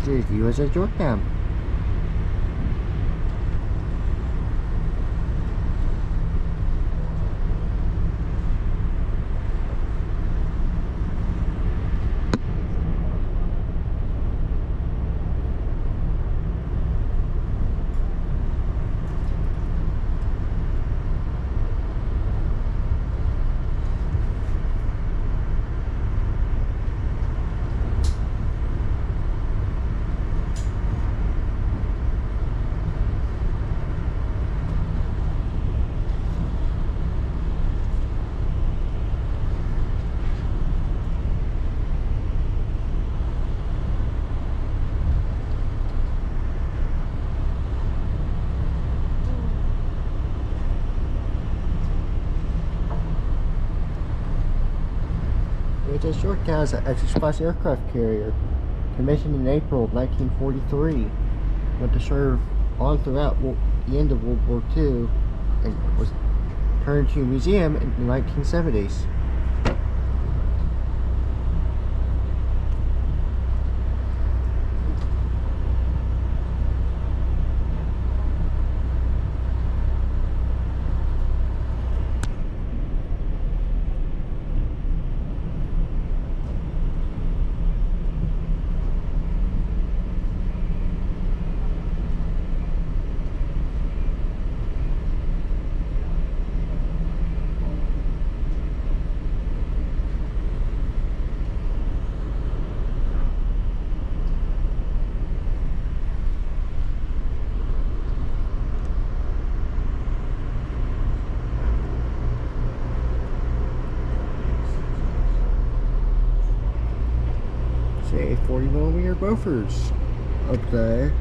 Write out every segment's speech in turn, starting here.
is USS Yorktown. USS Yorktown is an extra-class aircraft carrier, commissioned in April of 1943, went to serve on throughout the end of World War II, and was turned to a museum in the 1970s. A 40mm Bofors up there,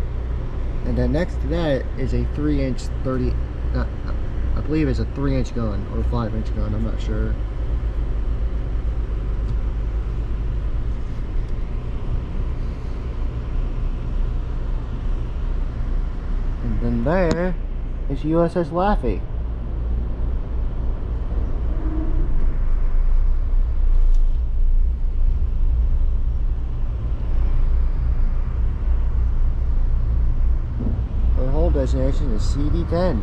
and then next to that is a 3-inch 30. I believe it's a 3-inch gun or a 5-inch gun. I'm not sure. And then there is USS Laffey. Destination is CD-10.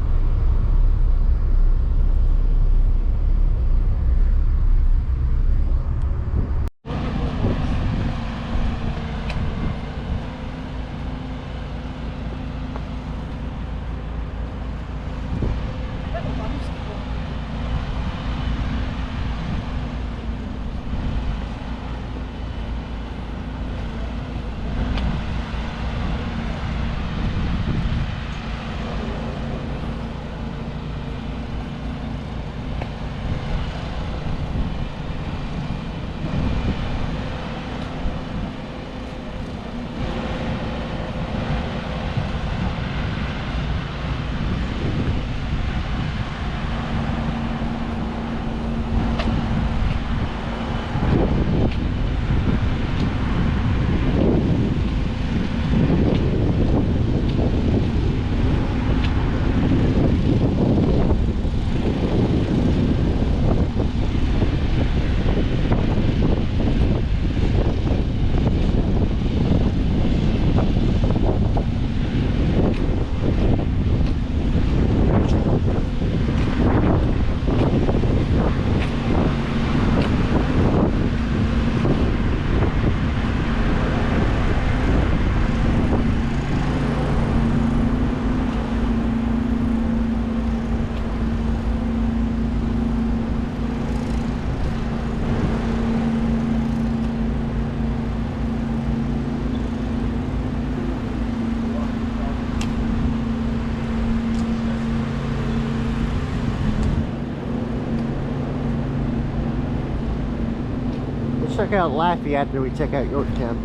Check out Laffey after we check out Yorktown.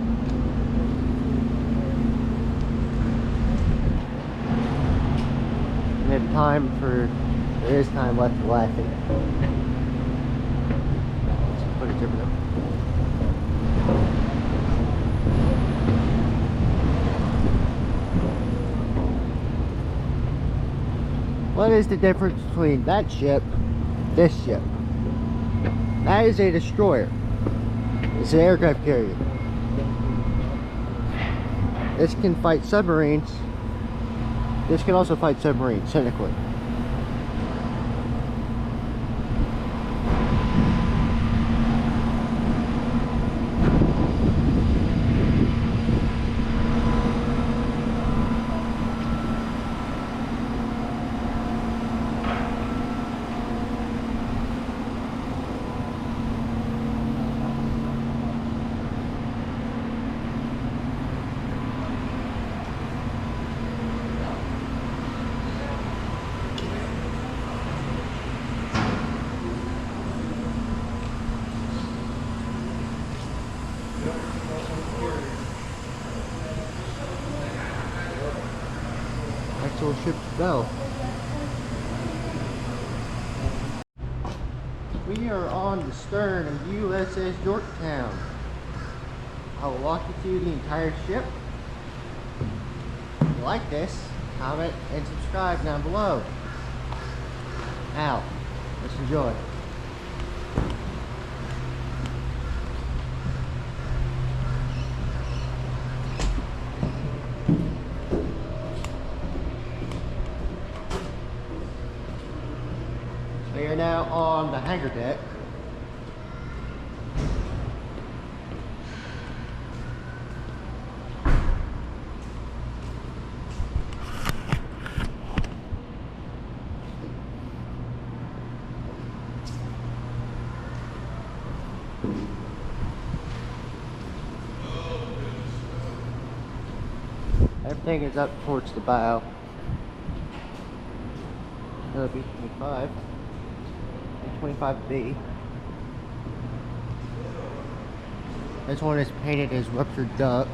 And then there is time left for Laffey. Let's put it different up. What is the difference between that ship, this ship? That is a destroyer. It's an aircraft carrier. This can fight submarines. This can also fight submarines, technically. Actual ship's bell. We are on the stern of USS Yorktown. I will walk you through the entire ship. If you like this, comment and subscribe down below. Now, let's enjoy. We are now on the hangar deck. Everything is up towards the bow. Another B-25. B-25B. This one is painted as ruptured duck.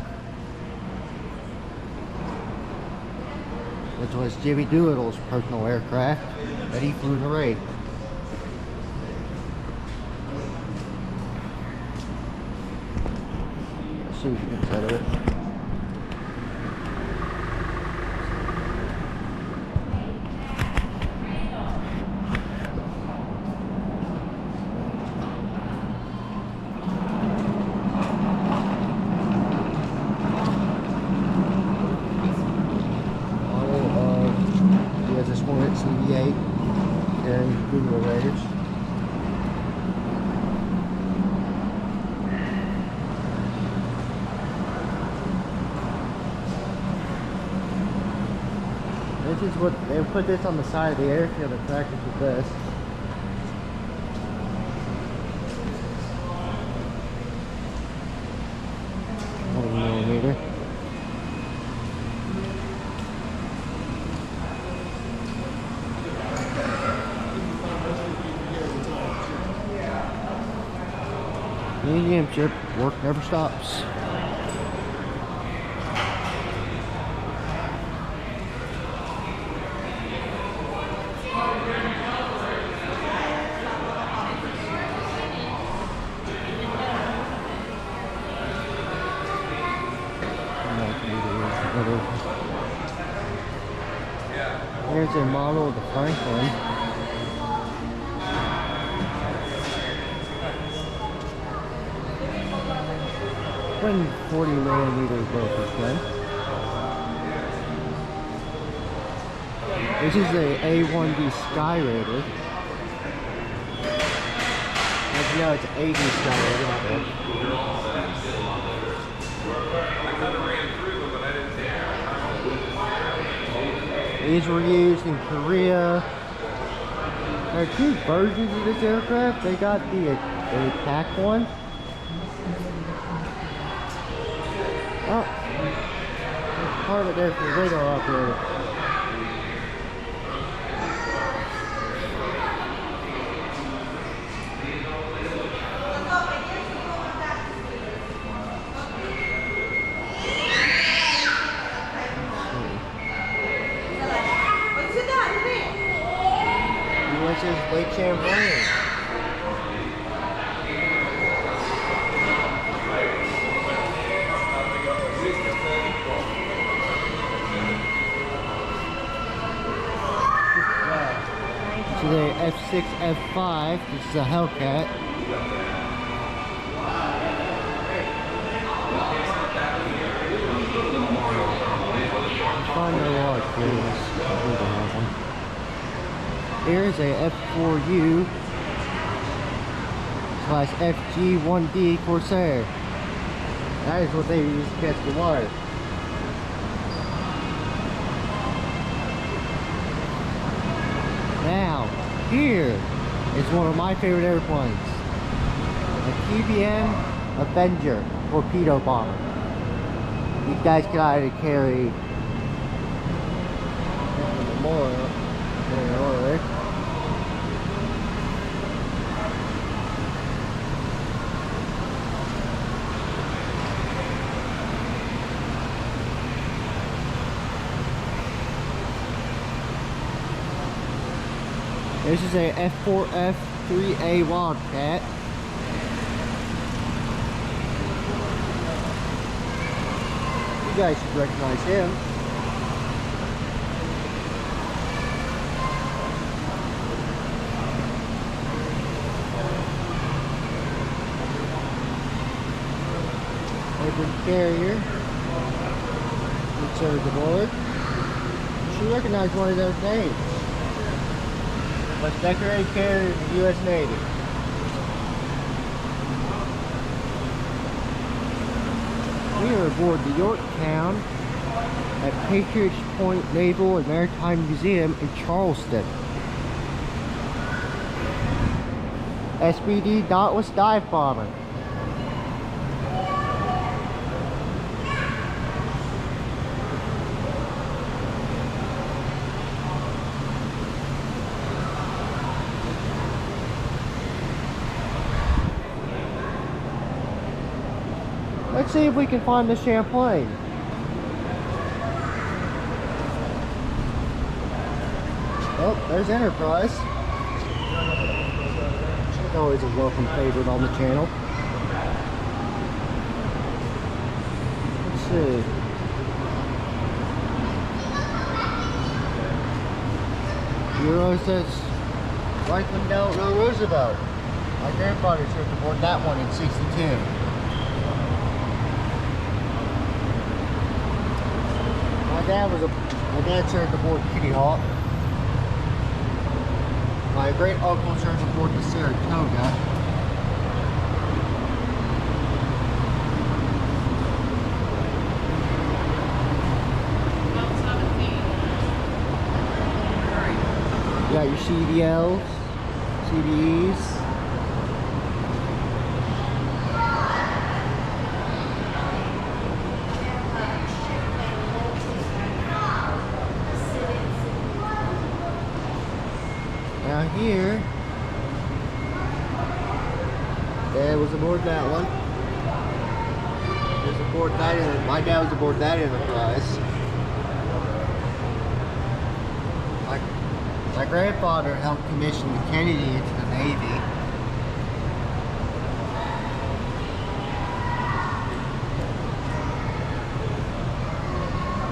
This was Jimmy Doolittle's personal aircraft that he flew in the raid. Let's see what you can set of it. CV8 and Google Raiders. This is what they put this on the side of the airfield to practice with this. $1mm. Medium ship, work never stops. Here's a model of the Franklin. When 40mm rotor twin. This is a A1B Sky Raider. As you know, it's an 80 Sky Raider. These were used in Korea. There are two versions of this aircraft. They got the attack one. Oh, there's part of it there for the radar operator. USS Lake Champlain. This is a F6 F5. This is a Hellcat. find our wallet carriers. Here is a F4U / FG1D Corsair. That is what they use to catch the water. Now, here is one of my favorite airplanes. A QBM Avenger torpedo bomber. These guys can either carry more or this is a F4F3A Wildcat. You guys should recognize him. Airborne carrier. Good service aboard. You should recognize one of those names. Most decorated carrier in the U.S. Navy. We are aboard the Yorktown at Patriots Point Naval and Maritime Museum in Charleston. SBD Dauntless Dive Bomber. Let's see if we can find the Champlain. Oh, there's Enterprise. She's always a welcome favorite on the channel. Let's see. USS Franklin Delano Roosevelt. My grandfather served aboard that one in '62. My dad served aboard Kitty Hawk. My great uncle served aboard the Saratoga. You got your CDLs, CDEs. Now here, Dad was aboard that one. He was aboard that. My dad was aboard that Enterprise. My grandfather helped commission the Kennedy into the Navy.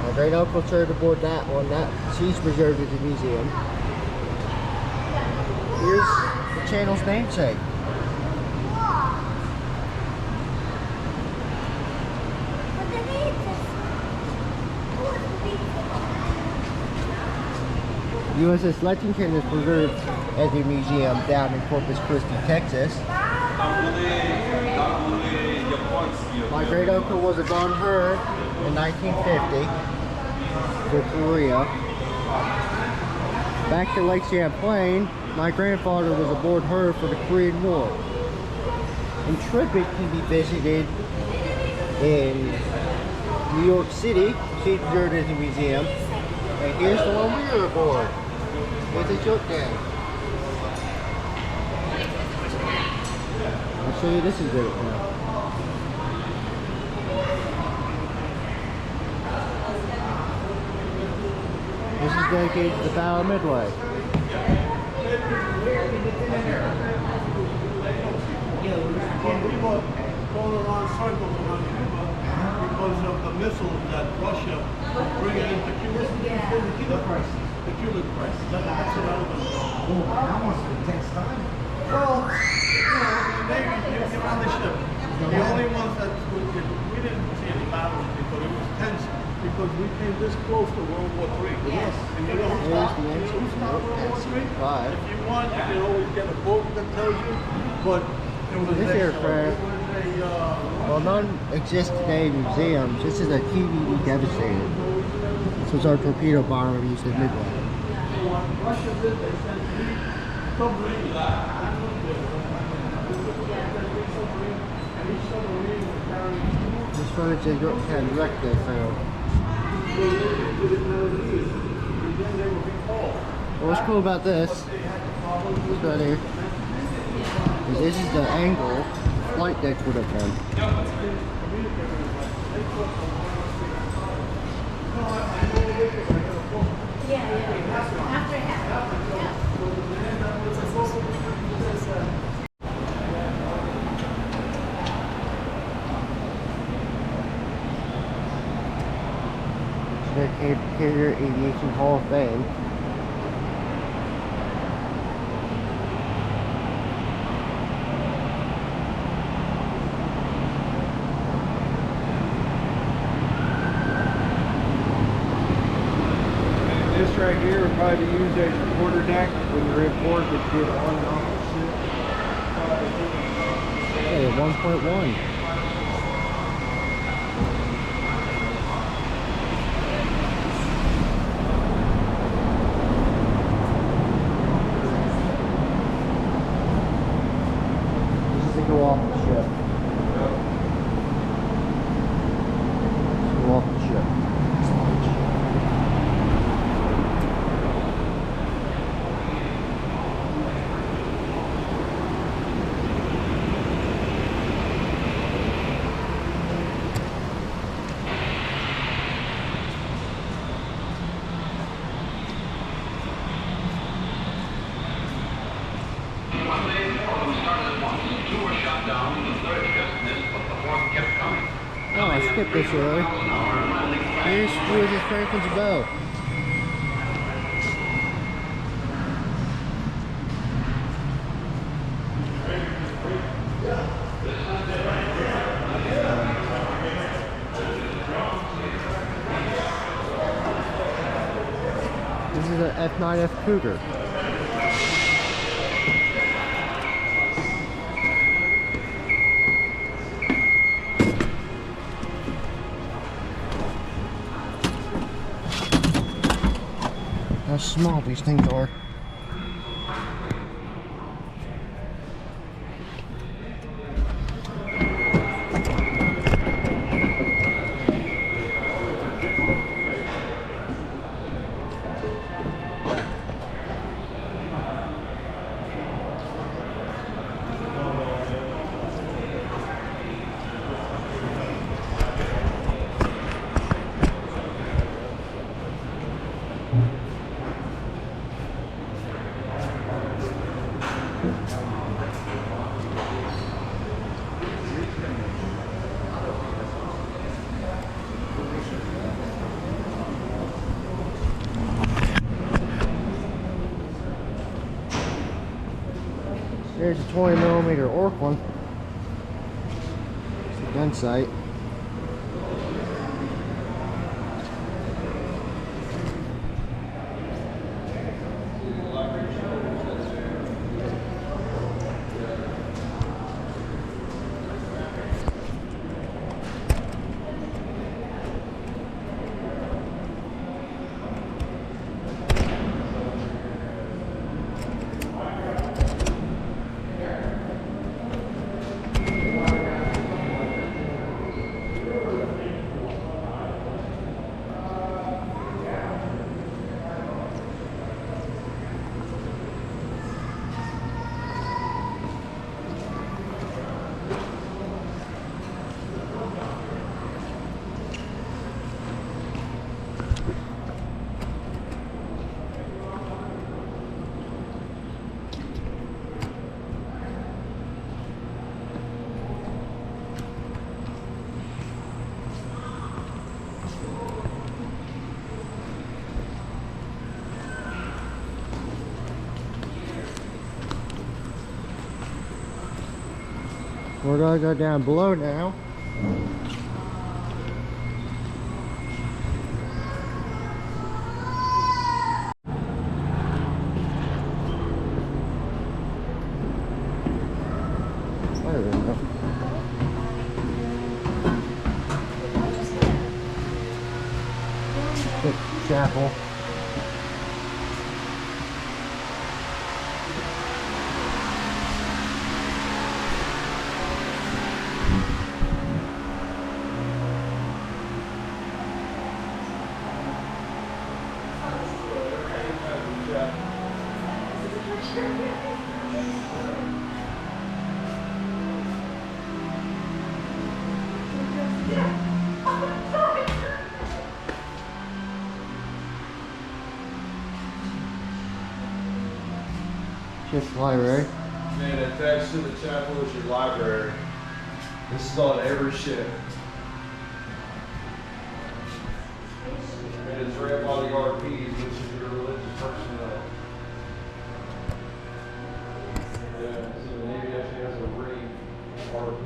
My great uncle served aboard that one. She's preserved at the museum. Here's the channel's namesake. USS Lexington is preserved at the museum down in Corpus Christi, Texas. My great uncle was aboard her in 1950 for Korea. Back to Lake Champlain. My grandfather was aboard her for the Korean War. Intrepid can be visited in New York City. She's preserved at the museum. And here's the one we were aboard. With the Yorktown. I'll show you this is good now. This is dedicated to the Battle of Midway. We were going around circles around Cuba because of the missiles that Russia was bringing into Cuba. The Cuban press. That's what I was going to go. Oh, that must have been tense time. Well, the Navy, they were on the ship. The only ones that we didn't see any battles because it was tense because we came this close to World War III. Yes. And you know who Here's stopped? the You know entrance who to stopped World War Yorktown III? 65. If you want, you can always get a book that tells you, but it was This aircraft, a well, none exist today in museums. This is a TVD Devastator. This was our torpedo bomber we used at Midway. Russia did, they sent three submarines. And each submarine was carrying This footage of Yorktown wreck they found. Well, what's cool about this right here is this is the angle flight deck would have been. After it happened. The Carrier Aviation Hall of Fame. This right here would probably be used as your quarter deck when you're in port to get on and off the ship. Hey, 1.1. This is to go off the ship. Go off the ship. Oh, I skipped this early. Here's USS Franklin's bow. This is an F9F Cougar. How small these things are. There's a 20mm orc one. It's the gun sight. We're gonna go down below now. I don't know. Chapel. Just library. And attached to the chapel is your library. This is on every ship. And it's ran by the RPs, which is your religious personnel. Yeah, so the Navy actually has a ring RP.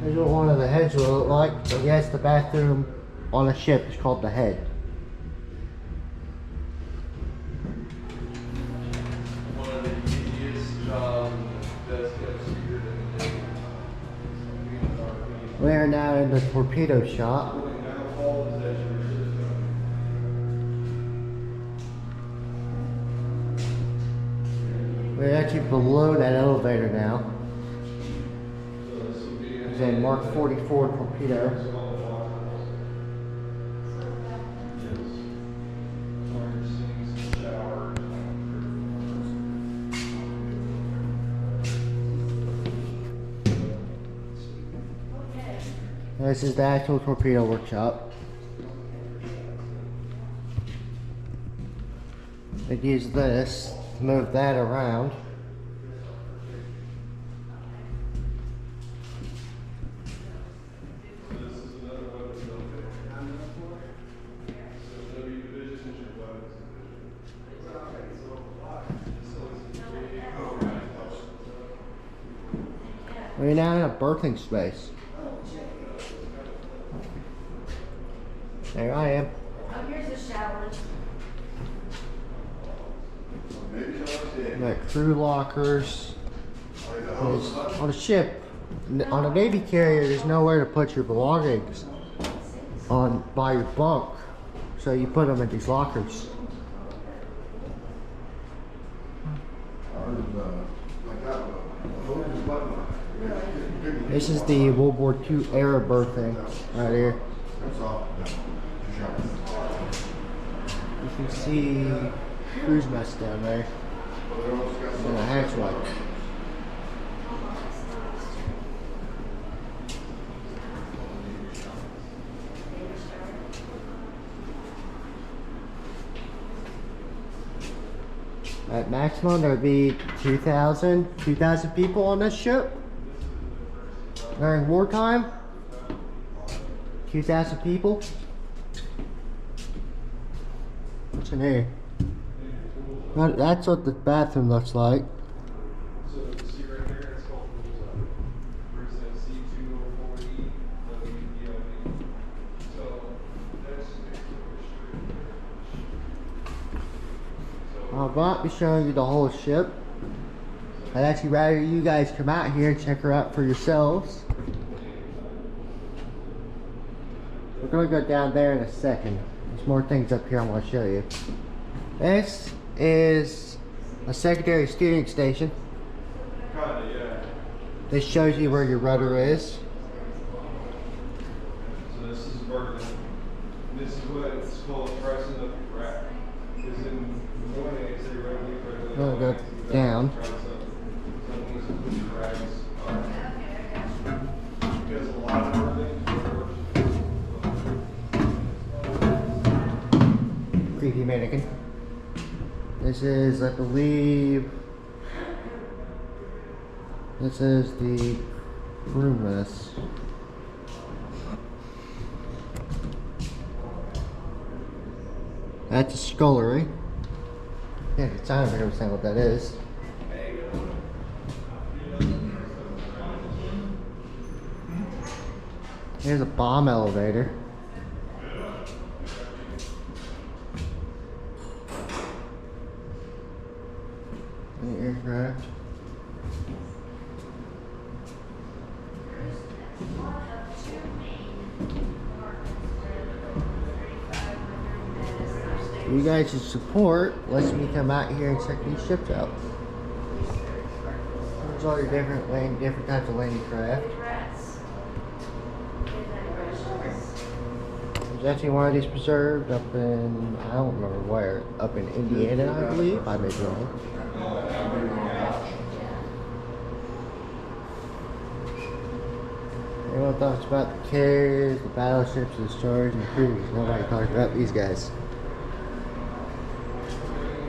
Here's what one of the heads will look like. Yes, the bathroom on a ship is called the head. One of the easiest jobs that's kept secret in the Navy. Being an RP. We are now in the torpedo shop. We're actually below that elevator now. It's a Mark 44 torpedo. This is the actual torpedo workshop. They'd use this to move that around. We're now in a berthing space. There I am. Oh, here's the shower. Got crew lockers. On a ship, on a Navy carrier, there's nowhere to put your belongings by your bunk. So you put them in these lockers. This is the World War II era berthing right here. You can see crew's mess down there. And a hatchway. At maximum, there would be 2,000 people on this ship. During wartime, 2,000 people. What's in here? That's what the bathroom looks like. So you see right here, it's called where it says C204E, WDLE. So that's I'll not be showing you the whole ship. I'd actually rather you guys come out here and check her out for yourselves. We're going to go down there in a second. There's more things up here I want to show you. This is a secondary steering station. kinda, yeah. This shows you where your rudder is. So this is vertical. This is what it's called pressing up your rack. Because in the morning it's a regular We'll go down. Because a lot of our things Creepy mannequin. This is, I believe, this is the room mess. That's a scullery. Yeah, it's time for him to say what that is. Here's a bomb elevator. The aircraft. You guys' support lets me come out here and check these ships out. There's all your different types of landing craft. There's actually one of these preserved up in, I don't remember where, up in Indiana, I believe. I may be wrong. Everyone talks about the carriers, the battleships, the destroyers, and the cruisers. Nobody talks about these guys.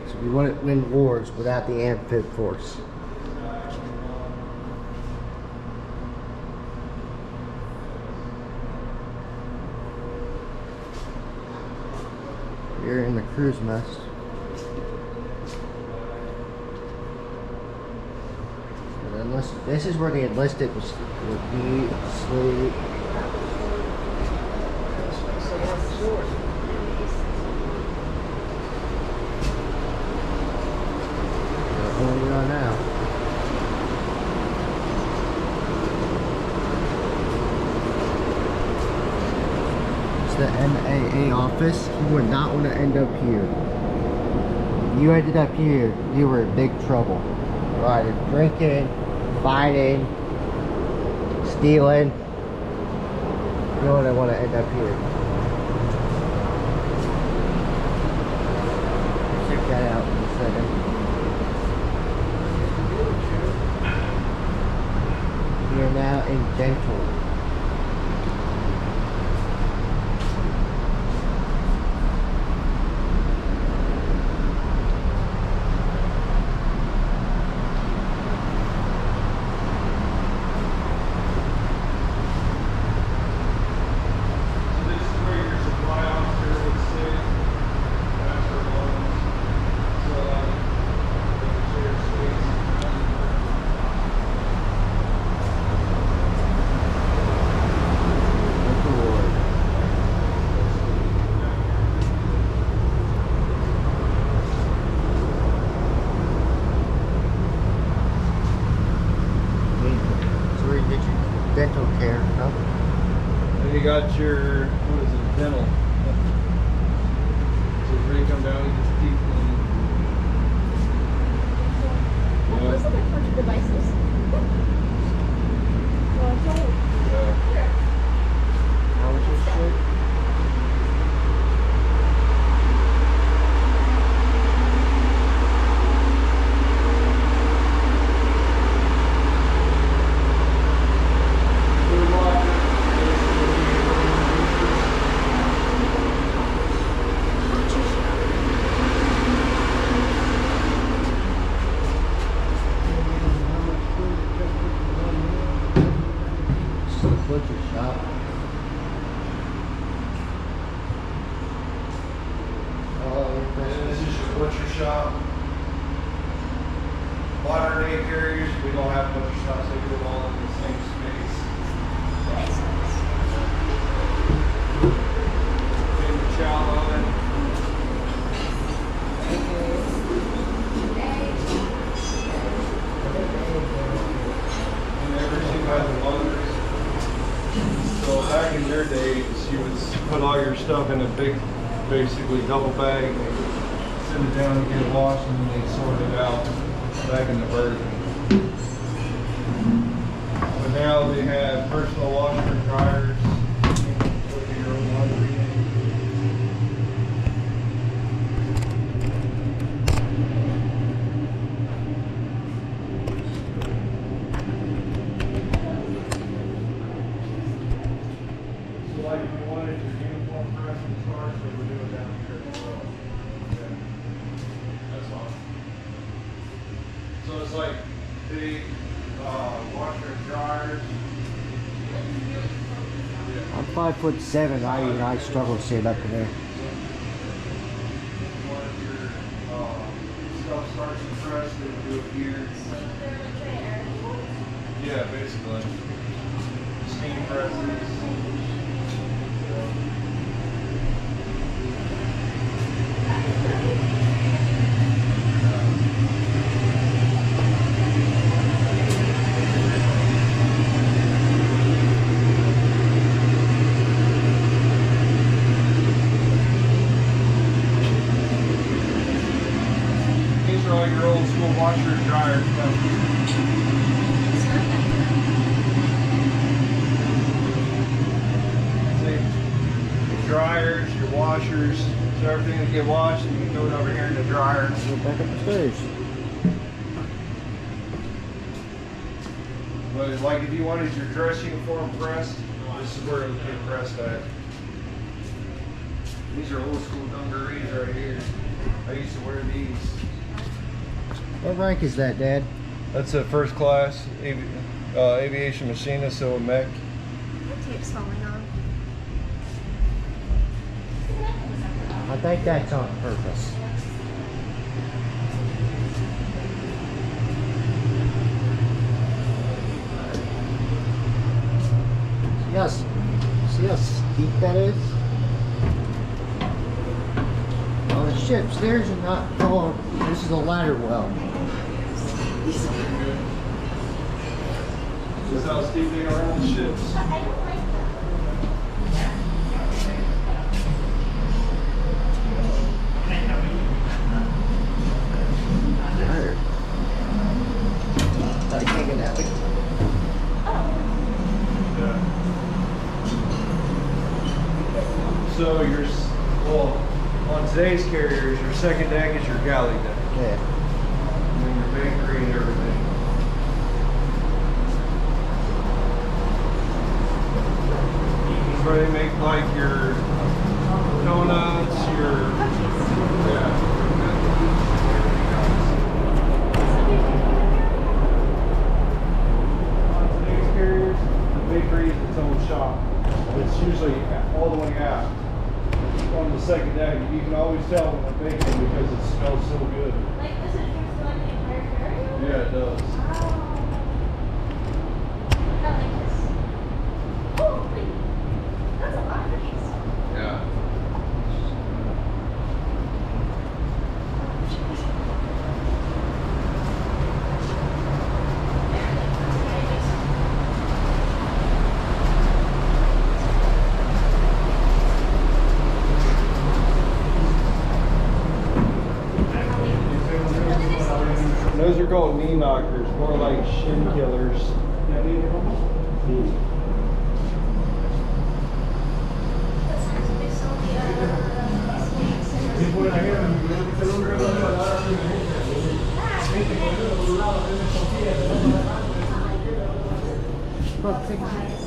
So we wouldn't win wars without the amphib force. You're in the cruise mess. This is where the enlisted would be sleep. Where we are now. It's the MAA office. You would not want to end up here. If you ended up here, you were in big trouble. Right, drinking, fighting, stealing. You don't want to end up here. Check that out in a second. We are now in dental. Dental care, huh? And you got your, what is it, dental. So when you come down, you just keep cleaning. Those are the torture devices. Well, I told Yeah. How was your shit? Butcher shop. And this is your butcher shop. Modern day carriers, we don't have butcher shops, they do it all in the same space. In the chow oven. And everything has a laundry. So back in your days, you would put all your stuff in a big, basically double bag, send it down and get it washed, and then they sort it out back in the version. But now they have personal washer and dryers, with your own laundry. So like if you wanted your uniform press and starch, they would do it down here as well. Okay. That's fine. So it's like big washer and dryers. I'm 5'7". I struggle to stand up in there. You wanted your stuff starch and press, they would do it here. Yeah, basically. Steam presses. for all your old school washer and dryer stuff. See, your dryers, your washers, so everything that get washed, you can throw it over here in the dryer. Go back up the stairs. But like if you wanted your dress uniform pressed, this is where it would get pressed at. These are old school dungarees right here. I used to wear these. What rank is that, Dad? That's a first class aviation machinist, so a mech. The tape's falling off. I think that's on purpose. See how steep that is? On the ships, theirs are not going. This is a ladder well. This is how steep they are on the ships. I don't like that. Ladder. I can't get that. Yeah. So on today's carriers, your second deck is your galley deck. Yeah. And then your bakery and everything. That's where they make like your donuts, your On today's carriers, the bakery is its own shop. It's usually all the way out on the second deck. You can always tell when they're baking because it smells so good. Like, does it taste like the entire carrier? Yeah, it does. Wow. I like this. Holy! That's a lot of cookies. Yeah. Those are called knee knockers, more like shin killers. That's nice. They sell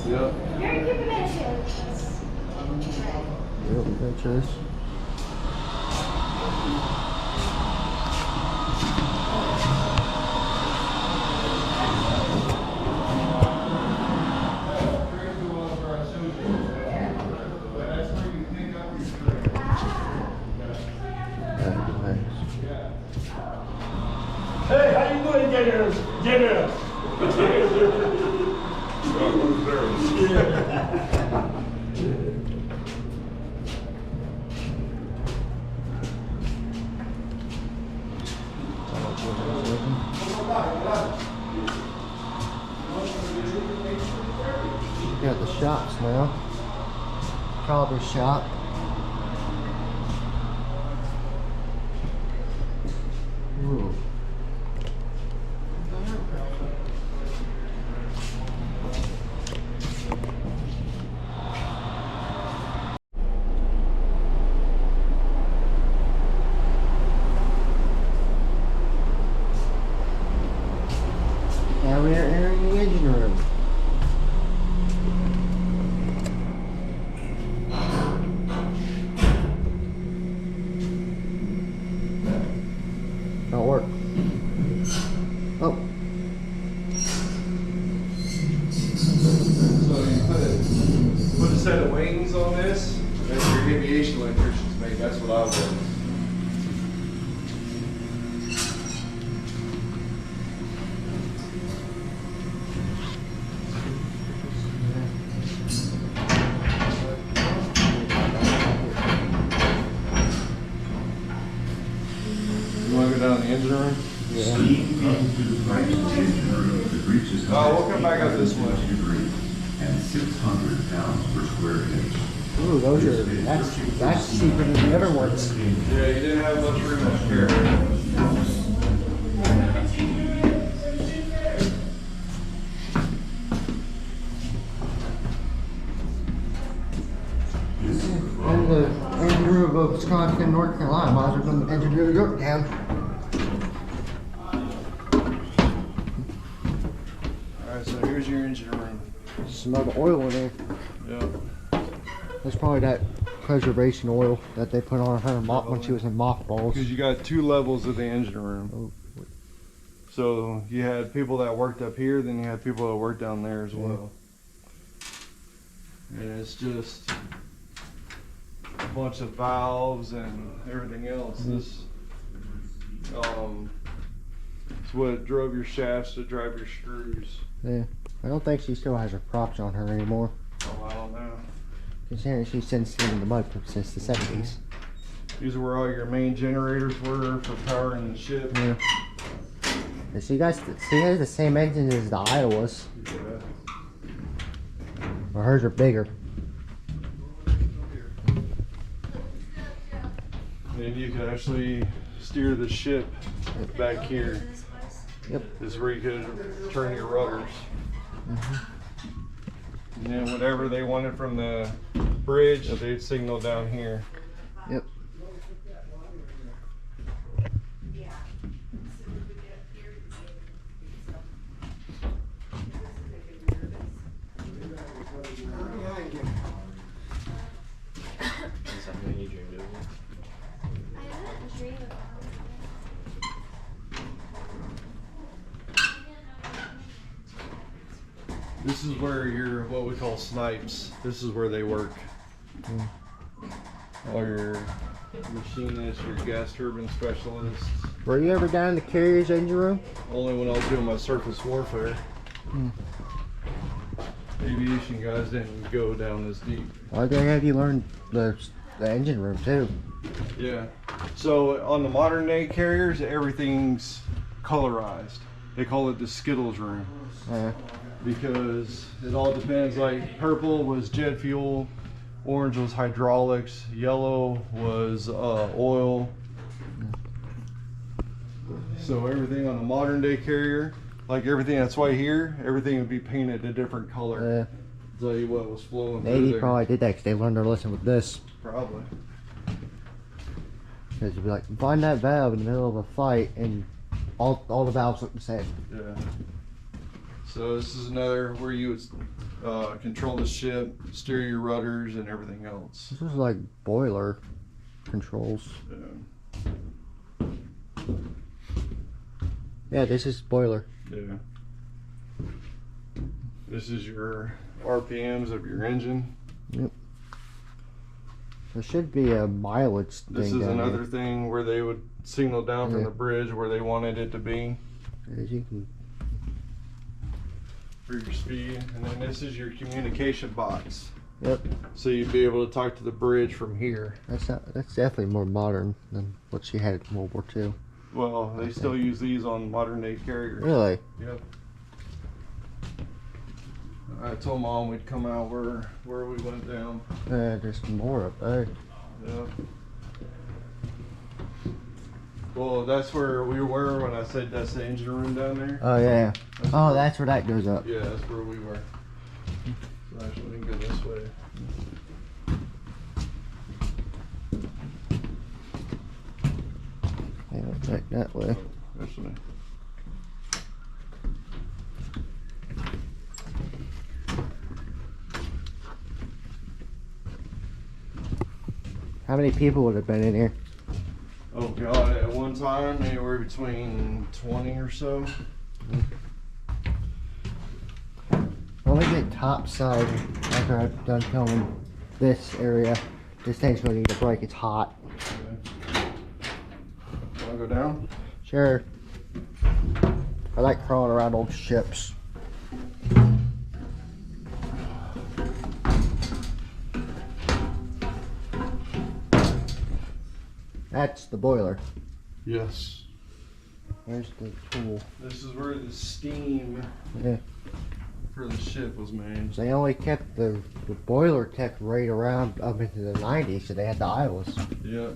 Yep. Very cute miniatures. Real pictures. Hey, how you doing, generals? Generals. Got the shops now. Calder's shop. Ooh. Now we are entering the engine room. Don't work. Oh. So you put a set of wings on this. That's your aviation electricians make. That's what I would. You want to go down the engine room? Yeah. We'll come back up this way. And 600 pounds per square inch. Ooh, those are, that's cheaper than the other ones. Yeah, you didn't have much room to carry. Yorktown. Alright, so here's your engine room. Smell the oil in there. Yep. That's probably that preservation oil that they put on her when she was in mothballs. Because you got 2 levels of the engine room. Oh. So you had people that worked up here, then you had people that worked down there as well. And it's just a bunch of valves and everything else. This it's what drove your shafts to drive your screws. Yeah. I don't think she still has her props on her anymore. Oh, I don't know. Considering she's since in the mud since the 70s. These are where all your main generators were for powering the ship. Yeah. And she has the same engine as the Iowas. Yeah. Or hers are bigger. And you could actually steer the ship back here. Yep. This is where you could turn your rudders. And then whatever they wanted from the bridge, they'd signal down here. Yep. This is where your, what we call snipes, this is where they work. All your machinists, your gas turbine specialists. Were you ever down in the carrier's engine room? Only when I was doing my surface warfare. Aviation guys didn't go down this deep. Why they have you learn the engine room too? Yeah. So on the modern day carriers, everything's colorized. They call it the Skittles room. Because it all depends, like purple was jet fuel, orange was hydraulics, yellow was oil. So everything on a modern day carrier, like everything that's right here, everything would be painted a different color. Tell you what was flowing through Navy there. probably did that because they learned their lesson with this. Probably. Because you'd be like, find that valve in the middle of a fight and all the valves look the same. Yeah. So this is another where you would control the ship, steer your rudders and everything else. This is like boiler controls. Yeah. Yeah, this is boiler. Yeah. This is your RPMs of your engine. Yep. There should be a mileage thing. This is down another here. thing where they would signal down from Yeah. the bridge where they wanted it to be As you can, for your speed. And then this is your communication box. yep. So you'd be able to talk to the bridge from here. That's definitely more modern than what she had in World War II. Well, they still use these on modern day carriers. Really? Yep. I told Mom we'd come out where we went down. There's more up there. Yep. Well, that's where we were when I said that's the engine room down there. Oh yeah. That's where that goes up. Yeah, that's where we were. So actually, we can go this way. Yeah, back that way. This way. How many people would have been in here? Oh God! At one time, anywhere between 20 or so. When we get topside after I've done filming this area, this thing's gonna need a break. It's hot. Okay. Wanna go down? Sure. I like crawling around old ships. That's the boiler. Yes. There's the tool. This is where the steam Yeah. for the ship was made. They only kept the boiler kept right around up into the 90s, so they had the Iowas. Yeah.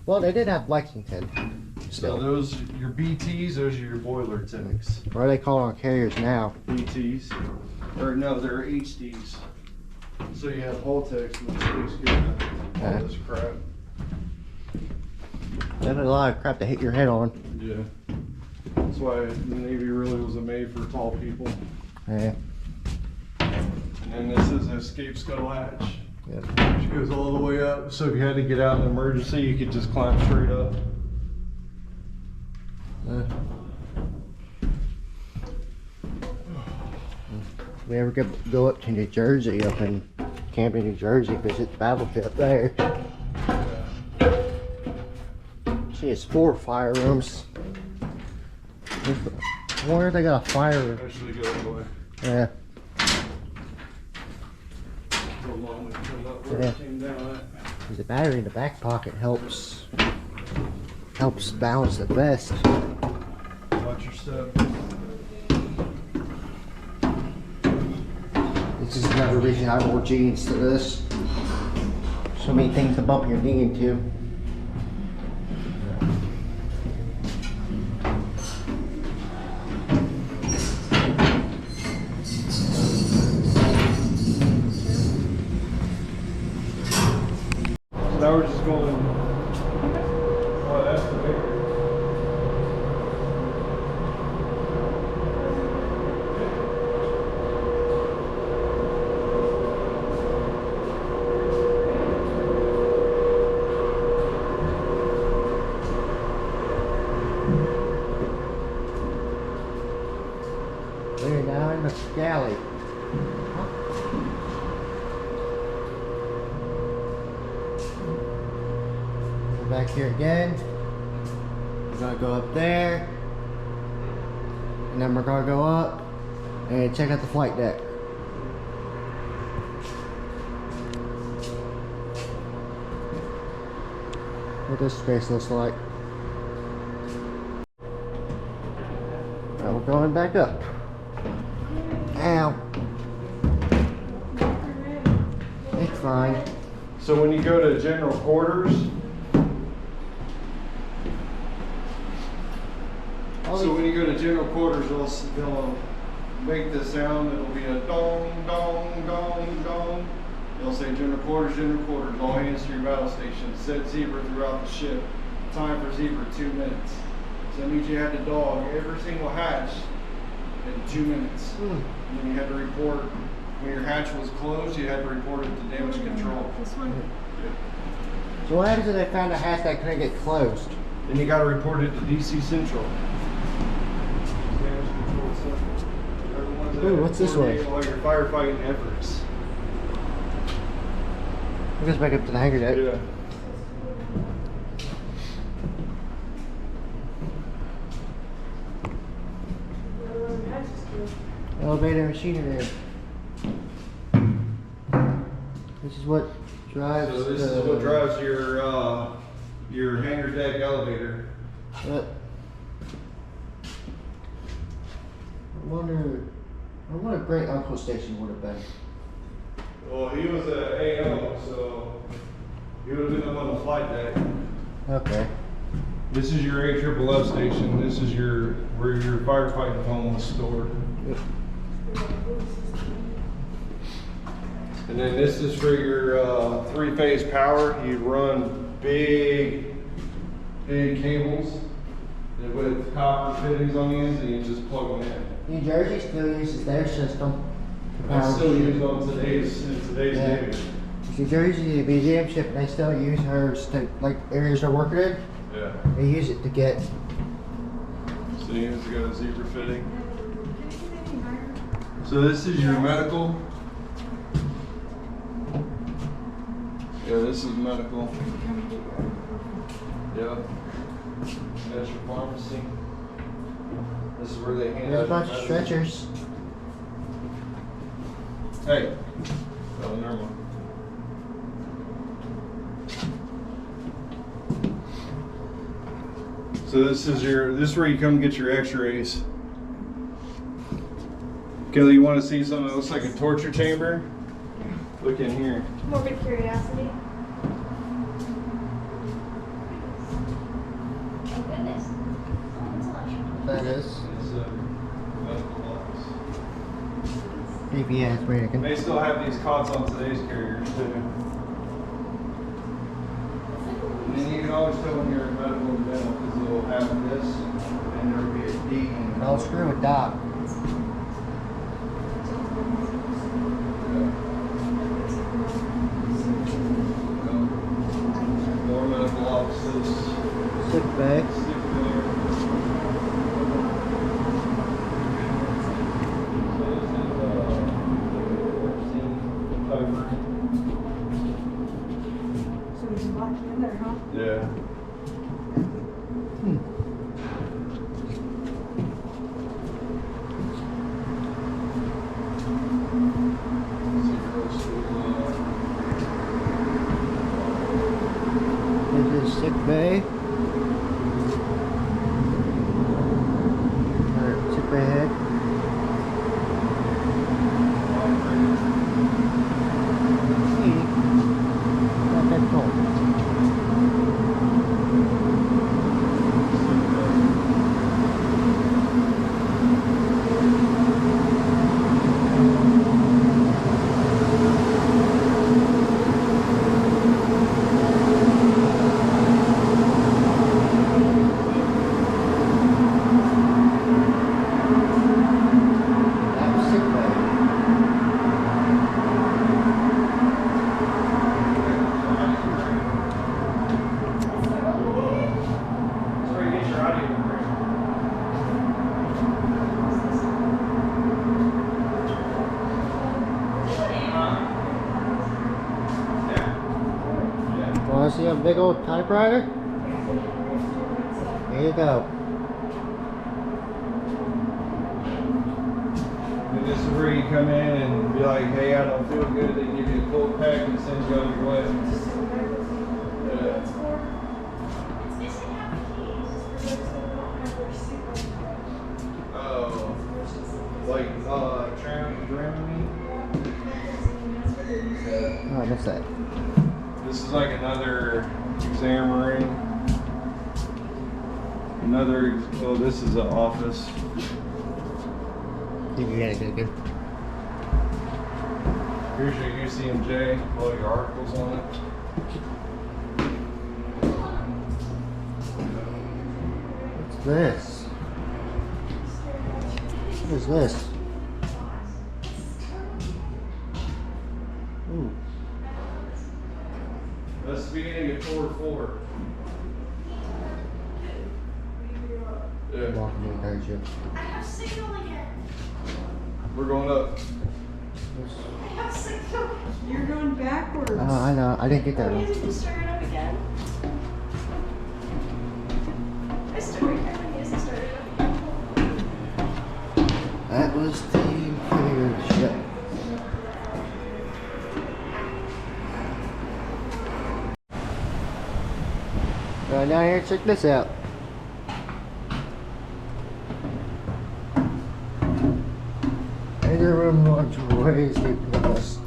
Well, they did have Lexington. So Still. those, your BTs, those are your boiler tanks. What are they calling on carriers now? BTs. Or no, they're HDs. So you have Holtex, which takes care of all this crap. That's a lot of crap to hit your head on. Yeah. That's why the Navy really wasn't made for tall people. Yeah. And this is an escape scuttle hatch. Yep. Which goes all the way up. So if you had to get out in an emergency, you could just climb straight up. We ever go up to New Jersey, up in Camden, New Jersey, visit the battlefield there. See, it's 4 fire rooms. I wonder if they got a fire room. Actually, go that way. Yeah. So long we come up where Yeah. it came down at. 'Cause the battery in the back pocket helps balance the vest. Watch your step. This is another reason I wore jeans to this. So many things to bump your knee into. Now we're just going. Oh, that's the bigger. We're now in the galley. We're back here again. We're gonna go up there. And then we're gonna go up and check out the flight deck. What this space looks like. Now we're going back up. Ow. It's fine. So when you go to general quarters, so when you go to general quarters, they'll make the sound. It'll be a dong, dong, dong, dong. They'll say general quarters, all hands to your battle station. Set zebra throughout the ship. Time for zebra, 2 minutes. So that means you had to dog every single hatch in 2 minutes. And then you had to report, when your hatch was closed, you had to report it to damage control. This one. So what happens if they found a hatch that couldn't get closed? Then you got to report it to DC Central. Damage control center. They're the ones that Ooh, what's this one? coordinate all your firefighting efforts. It goes back up to the hangar deck. Yeah. Elevator machinery. This is what drives. So this is what drives your hangar deck elevator. I wonder what a great uncle station would have been. Well, he was a AO, so he would have been up on the flight deck. Okay. This is your AFFF station. This is where your firefighting foam was stored. Yep. And then this is for your 3-phase power. You run big cables with copper fittings on the ends, and you just plug them in. New Jersey still uses their system. to power It's still the- used on today's Yeah. Navy. New Jersey, the museum ship, they still use hers to, like, areas they're working in. Yeah. They use it to get. So you have to go to zebra fitting. So this is your medical. Yeah, this is medical. Yeah. That's your pharmacy. This is where they hand There's a out bunch your of medicine. stretchers. Hey. Oh, never mind. So this is where you come get your x-rays. Kelly, you want to see something that looks like a torture chamber? Look in here. Morbid curiosity. Oh goodness. Oh, it's a lot. That is. It's a medical office. ABS, wait a second. They still have these cots on today's carriers too. And you can always tell when you're in medical and dental because they'll have this and there'll be a D. I'll screw with Doc. More medical offices. Sick bay. Stick there. So this is 14 Piper. So he's locked in there, huh? Yeah. This is sick bay. Alright, sick bay head. Not that cold. That was sick bay. That's where you get your audio from. Yeah. Want to see a big old typewriter? Here you go. And this is where you come in and be like, hey, I don't feel good. They give you a cold pack and send you on your way. Yeah. Oh, like Dramamine? Yeah. Oh, I missed that. This is like another exam ring. Oh, this is an office. You can get it good. Here's your UCMJ, all your articles on it. What's this? What is this? Ooh. That's the beginning of tour 4. Yeah, Walking in there, Jim. I have signal again. we're going up. I have signal. You're going backwards. Oh, I know. I didn't get that Oh, one. you have to start it up again. I started. I used to start it up again. That was the clear ship. Now here, check this out. Either room runs way deeper than this.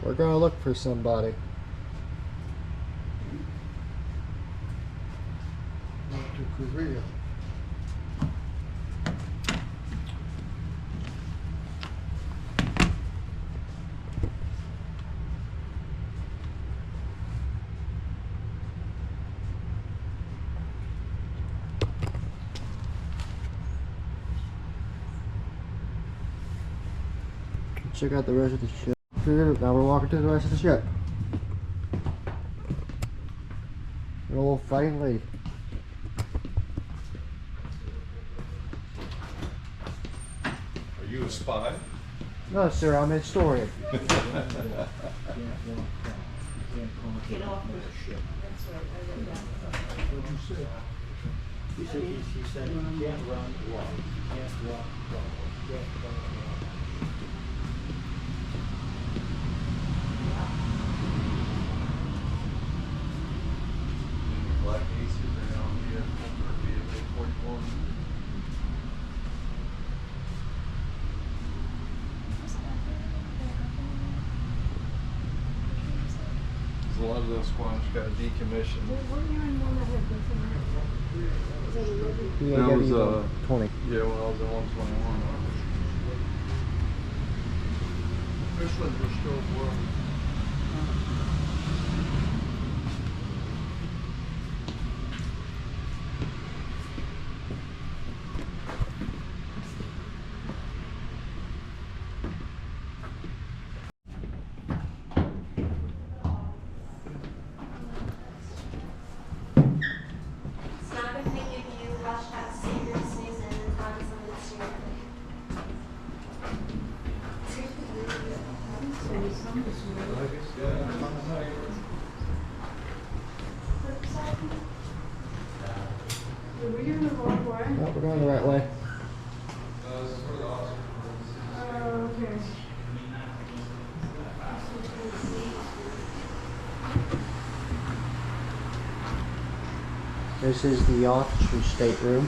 We're gonna look for somebody. To Korea. check out the rest of the ship. Now we're walking to the rest of the ship. An old fighting lady. Are you a spy? No, sir, I'm a historian. Get off the ship. That's right, I read that. He said you can't run, walk. Can't walk, can't walk. Black Aces are now here for VFA 41. A lot of those squads got decommissioned. That was, PAW 20. Yeah, when I was at 121. This one's restored world. It's not a good thing if you rush that senior season and time someone's here. Were we in the wrong way? No, we're going the right way. Okay. This is the officer's stateroom.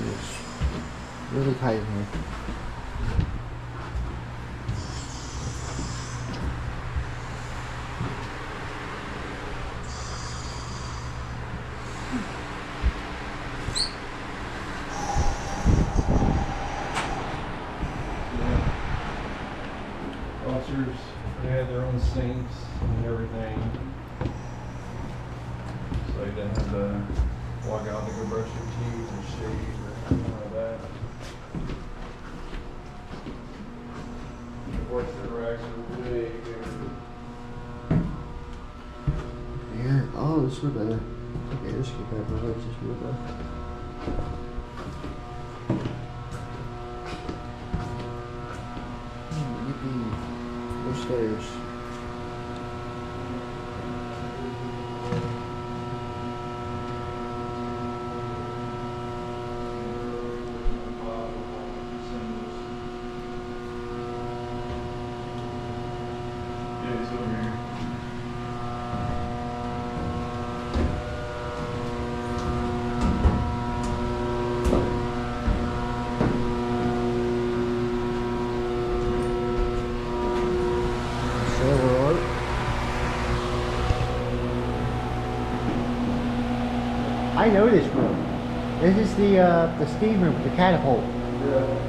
It's really tight in here. Officers, they had their own sinks and everything. So you didn't have to walk out to go brush your teeth or shave or anything like that. The work racks are way bigger. Here, oh, this would okay, this could have a just real quick. Yippee. Stairs. Yeah, he's over here. Silver art. I know this room. This is the steam room, the catapult. Yeah.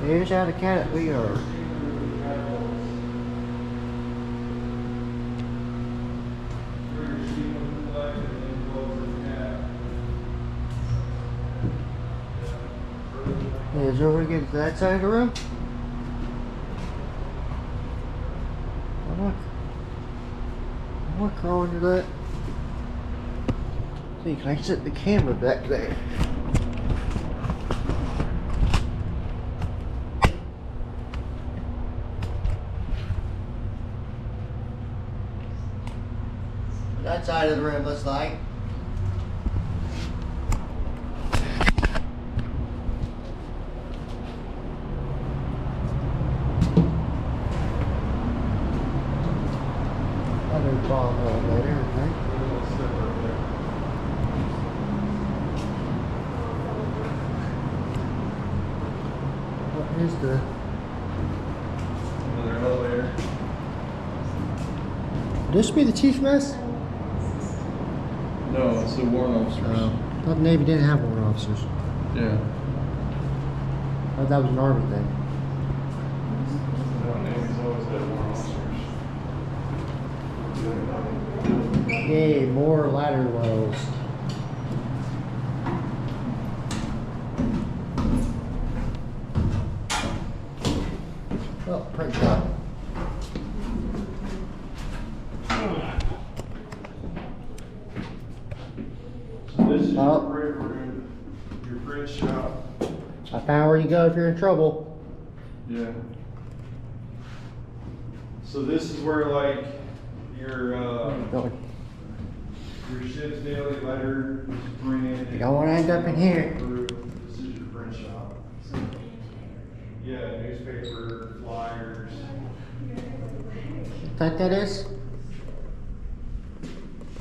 Here's how the cat we are. Is over to get to that side of the room? I'm not crawling to that. See, can I set the camera back there? That side of the room looks like. Another bomb elevator, I think. What is the This be the chief's mess? No, it's the warrant officers. I thought the Navy didn't have warrant officers. Yeah. I thought that was an Army thing. No, Navy's always had warrant officers. Yay, more ladder wells. Oh, print shop. This is Oh. your print room, your print shop. I found where you go if you're in trouble. Yeah. So this is where like your Going. your ship's daily letter is printed. You don't want to end up in here. This is your print shop. Yeah, newspaper, flyers. Think that is?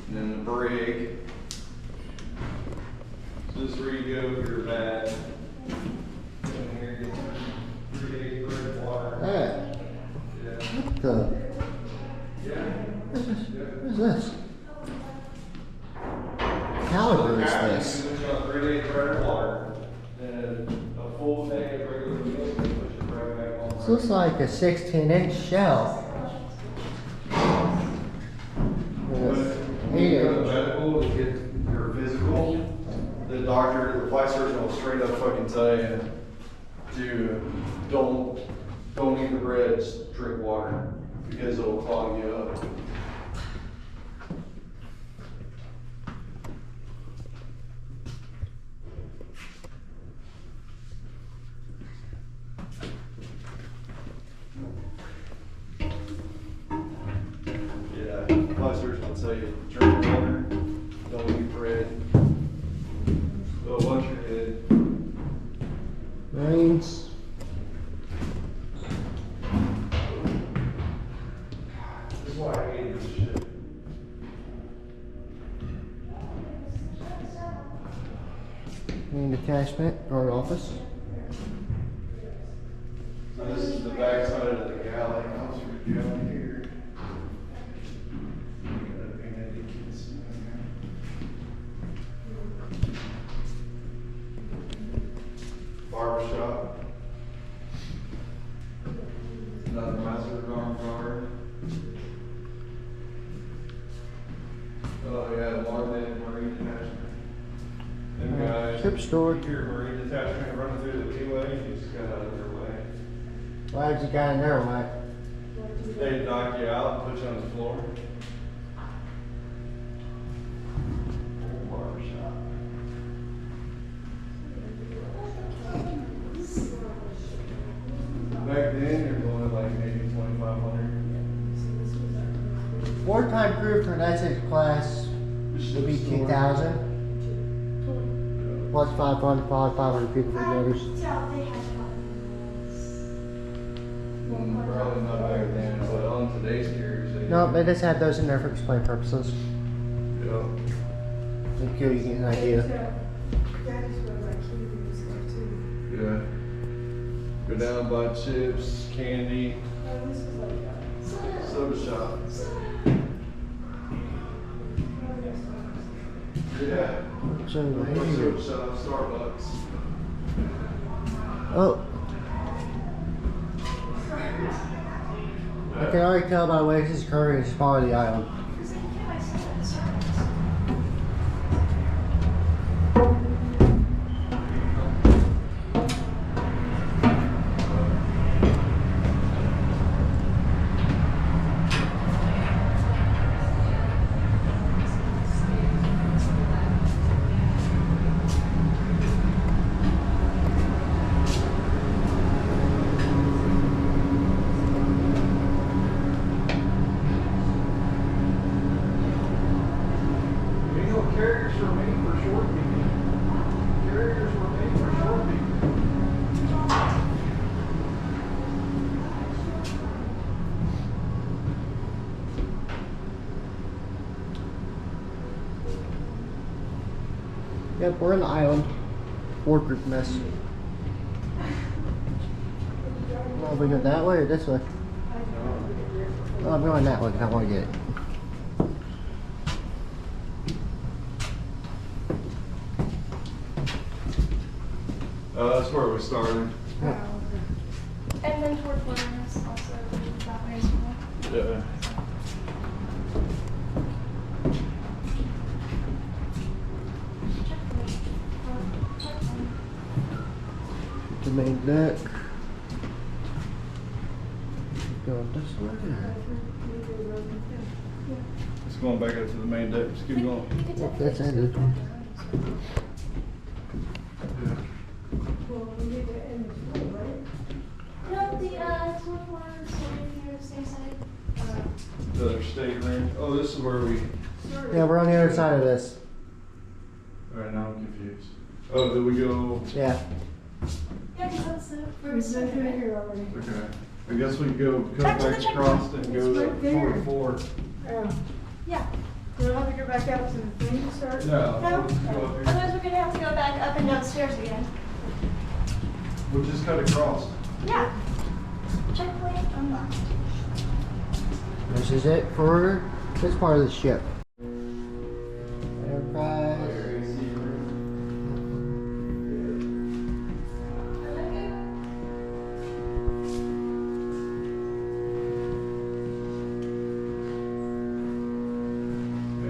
And then the brig. So this is where you go for your bath. And here you get 3 days worth of water. Hey, Yeah. what the? Yeah. What is this? Caliber is this? You put on 3 days worth of water. Then a full day of regular meals, and push it right back on. This looks like a 16-inch shell. When you go to medical to get your physical, the doctor, the flight surgeon will straight up fucking tell you to don't eat the bread, just drink water because it'll clog you up. Yeah, flight surgeon will tell you drink water, don't eat bread. But once you're good, Marines. this is why I hate this shit. Main detachment, guard office. So this is the back side of the galley. Comes through the galley here. Gotta paint that kids in there. Barber shop. Another master arm guard. Oh yeah, Martin Marine Detachment. Them guys. Ship store. You hear Marine Detachment running through the P-way, you just got out of their way. Why did you got in there, Mike? They knock you out and put you on the floor. Barber shop. Back then, you're going at like maybe 2,500. Wartime crew for an Essex class would be 2,000. Plus 500, probably 500 people for the others. Probably not back then, but on today's carriers, they. No, they just had those in there for display purposes. Yeah. To give you an idea. Yeah. Go down, buy chips, candy, soda shop. Yeah. So, Soda shop, Starbucks. oh. I can already tell by the way this is currently the spot of the island. You know, carriers were made for short people. Carriers were made for short people. Yep, we're in the island. War group mess. Well, we go that way or this way? Oh, I'm going that way 'cause I want to get it. That's where we started. And then toward Florence also that way as well. Yeah. The main deck. Going this way. It's going back up to the main deck. Just keep going. Oh, that's ended. Yeah. No, the toward Florence, over here, the same side. The other state ring. Oh, this is where we. Yeah, we're on the other side of this. Alright, now I'm confused. Oh, did we go? Yeah. Yeah, because that's the where we started. Right? Okay. I guess we go Back cut to back the across and go It's to right there. 44. Yeah. We'll have to go back out to the thing to start. No, No? let's go up here. Otherwise, we're gonna have to go back up and downstairs again. We'll just cut across. Yeah. Checkpoint unlocked. This is it for this part of the ship. Enterprise.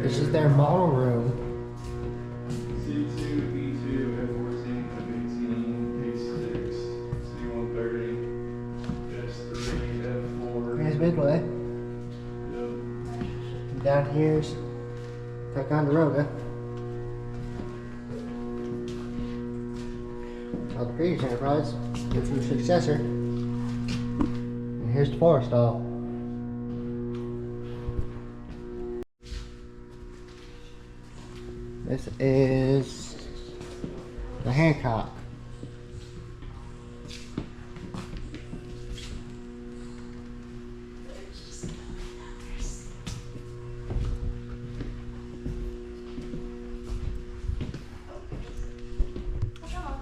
This is their model room. C2, E2, F14, F18, H6, C130, S3, F4. Here's Midway. Yep. Down here's Ticonderoga. The previous Enterprise. It's your successor. And here's the Forrestal. This is the Hancock. Come on.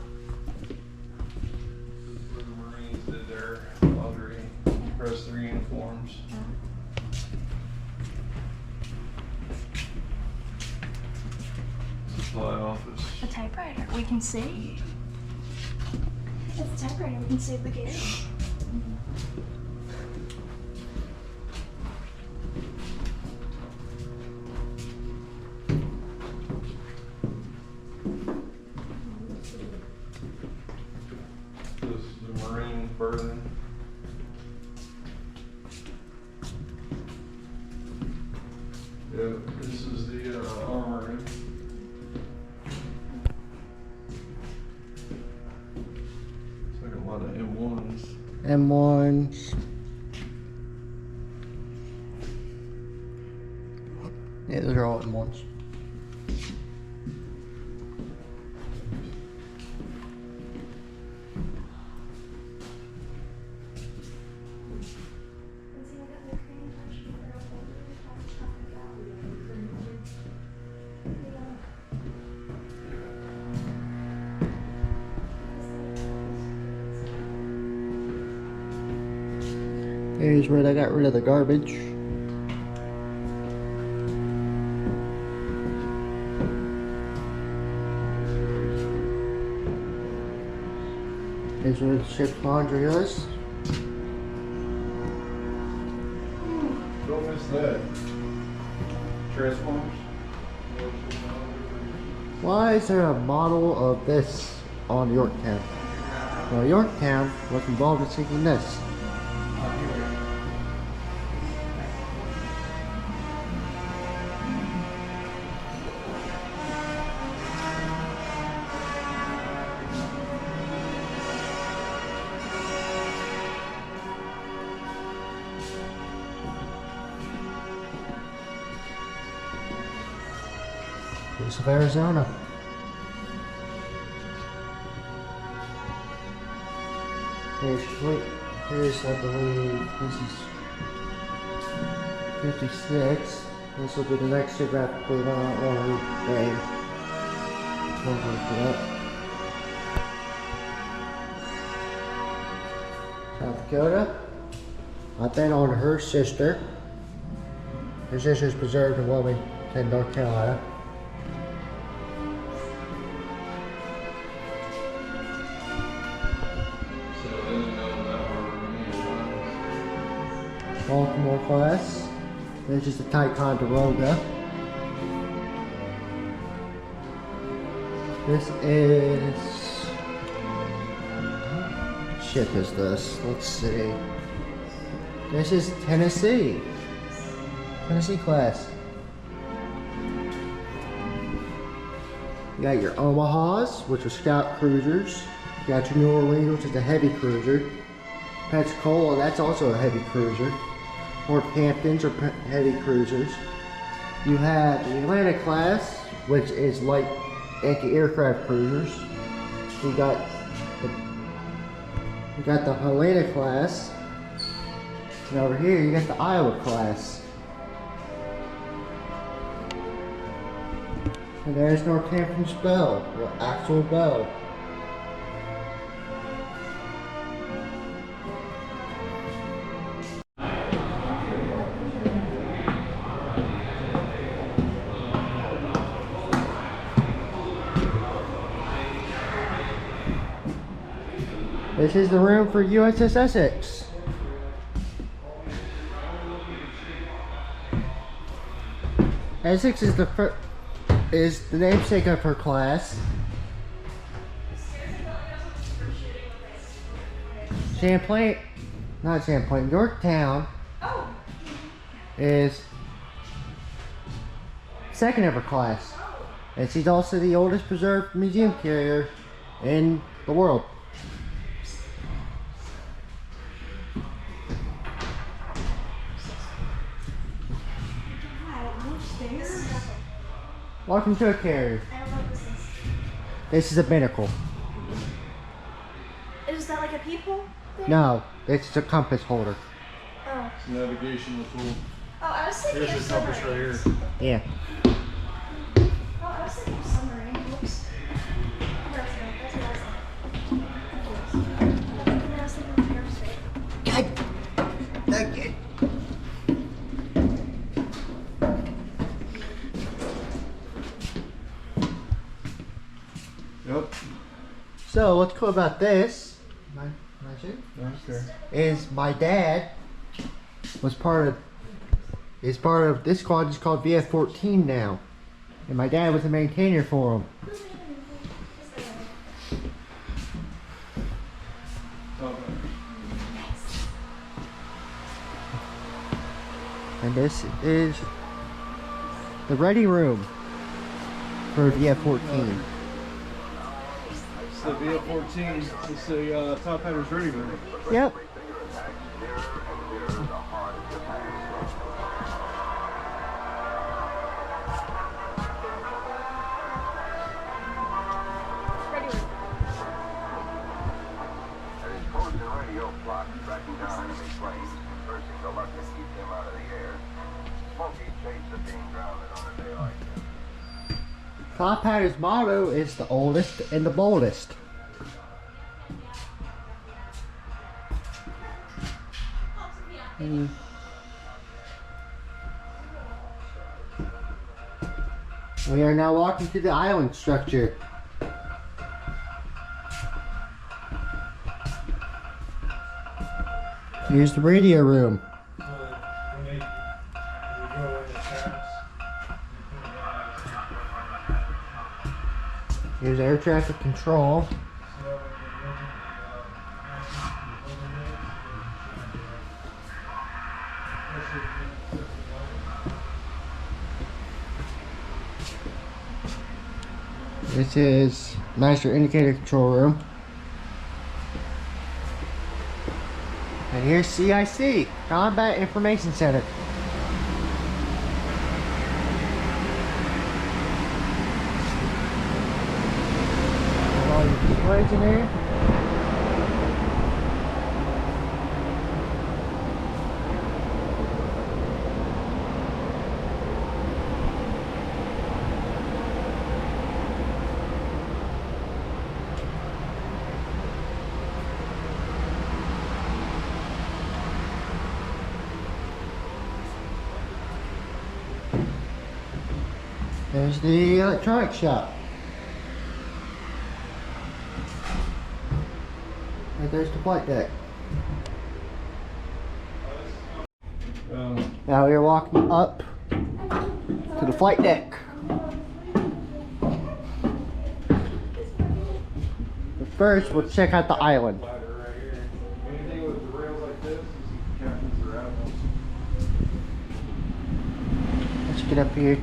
This is where the Marines did their laundry, pressed their uniforms. Supply office. The typewriter, we can see. It's a typewriter, we can save the game. This is the Marine berthing. Yeah, this is the armory. It's like a lot of M1s. M1s. Yeah, those are all M1s. Here's where they got rid of the garbage. Here's where the ship's laundry is. Don't miss that. Transformers. Why is there a model of this on Yorktown? Well, Yorktown was involved in sinking this. Of Arizona. Here's fleet. Here's, I believe, this is 56. This will be the next geographic fleet on our day. South Dakota. I bet on her sister. Her sister's preserved in Wilmington, North Carolina. Baltimore class. This is the Ticonderoga. This is... what ship is this? Let's see. This is Tennessee. Tennessee class. You got your Omahas, which are scout cruisers. You got your New Orleans, which is a heavy cruiser. Pensacola, that's also a heavy cruiser. Port Hamptons are heavy cruisers. You have the Atlanta class, which is light anti-aircraft cruisers. You got the Helena class, and over here you got the Iowa class. And there's Northampton's Belle, the actual Belle. This is the room for USS Essex. Essex is the namesake of her class. Yorktown is second of her class. And she's also the oldest preserved museum carrier in the world. Welcome to a carrier. I don't know what this is. This is a binnacle. Is that like a peephole thing? No, it's a compass holder. Oh. Navigational tool. Oh, I was thinking Here's of the compass right here. submarines. Yeah. Oh, I was thinking of submarine. Whoops. That's what I was thinking. I was thinking of aerospace. God. Okay. Yep. So what's cool about this Okay. is my dad was part of this squad is called VF-14 now, and my dad was a maintainer for them. And this is the ready room for VF-14. It's the VF-14. It's the top hatter's ready room. Yep. Top Hatter's motto is the oldest and the boldest. We are now walking through the island structure. Here's the radio room. Here's air traffic control. This is master indicator control room. And here's CIC, Combat Information Center. Got all your displays in here. There's the electronics shop. And there's the flight deck. Now we're walking up to the flight deck. But first, we'll check out the island. Ladder right here. Anything with the rails like this, the captains are out. Let's get up here.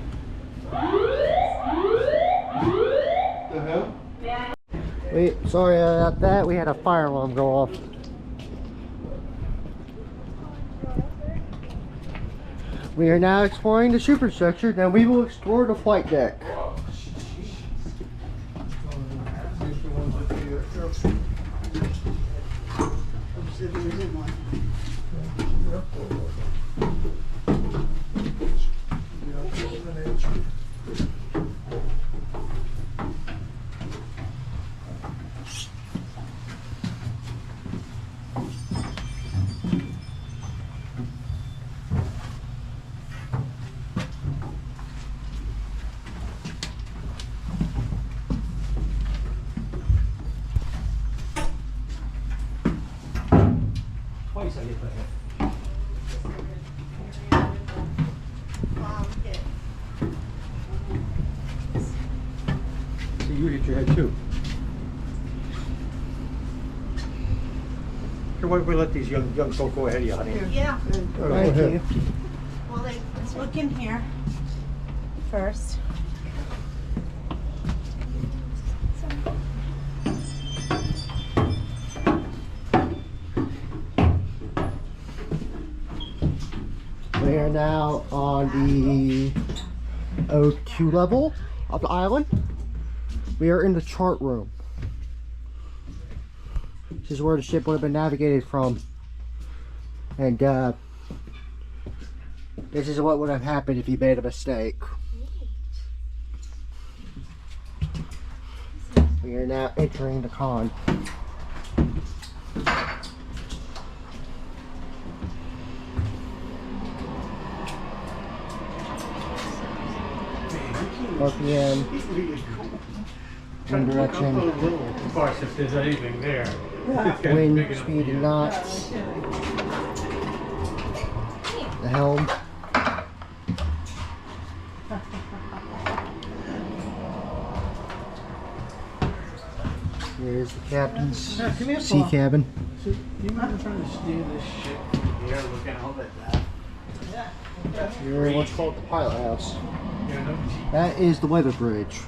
The hell? Wait, sorry about that. We had a fire alarm go off. We are now exploring the superstructure. Now we will explore the flight deck. Twice I get that. See, you hit your head too. Here, why don't we let these young folk go ahead of you, honey? Yeah, Go Thank ahead. you. well, let's look in here first. We are now on the O2 level of the island. We are in the chart room. This is where the ship would have been navigated from. And this is what would have happened if you made a mistake. We are now entering the con. RPM, wind direction, Of course, if there's anything there. wind speed in knots, the helm. Here's the captain's Yeah, give me a sea phone. cabin. So, you mind trying to steer this shit from here, looking out at that? Here, what's called the pilot house. Yeah, no, That is the weather bridge.